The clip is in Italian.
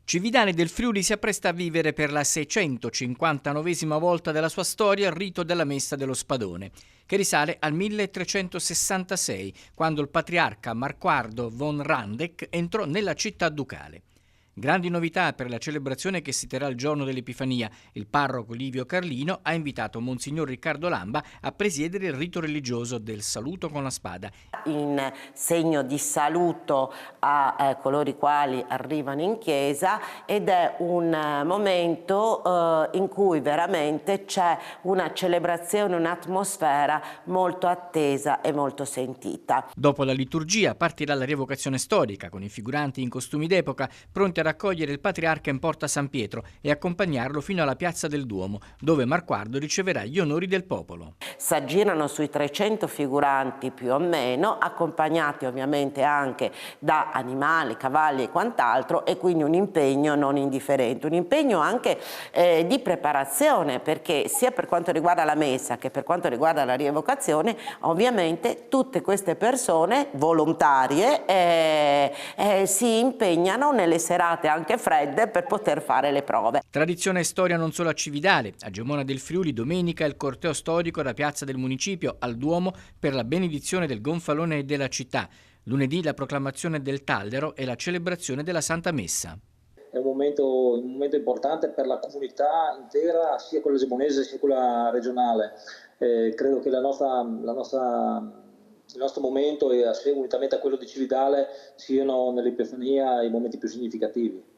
Cividale del Friuli si appresta a vivere per la 659esima volta della sua storia il rito della Messa dello Spadone, che risale al 1366, quando il patriarca Marquardo von Randeck entrò nella città ducale. Grandi novità per la celebrazione che si terrà il giorno dell'Epifania. Il parroco Livio Carlino ha invitato Monsignor Riccardo Lamba a presiedere il rito religioso del saluto con la spada. In segno di saluto a coloro i quali arrivano in chiesa, ed è un momento in cui veramente c'è una celebrazione, un'atmosfera molto attesa e molto sentita. Dopo la liturgia partirà la rievocazione storica con i figuranti in costumi d'epoca pronti a raccogliere il patriarca in Porta San Pietro e accompagnarlo fino alla piazza del Duomo, dove Marquardo riceverà gli onori del popolo. S'aggirano sui 300 figuranti più o meno, accompagnati ovviamente anche da animali, cavalli e quant'altro, e quindi un impegno non indifferente, un impegno anche di preparazione, perché sia per quanto riguarda la messa che per quanto riguarda la rievocazione, ovviamente tutte queste persone volontarie si impegnano nelle serate anche fredde per poter fare le prove. Tradizione e storia non solo a Cividale. A Gemona del Friuli domenica il corteo storico da piazza del Municipio al Duomo per la benedizione del gonfalone della città. Lunedì la proclamazione del Tallero e la celebrazione della Santa Messa. È un momento importante per la comunità intera, sia quella gemonese sia quella regionale. Credo che il nostro momento, e unitamente a quello di Cividale, siano nell'Epifania i momenti più significativi.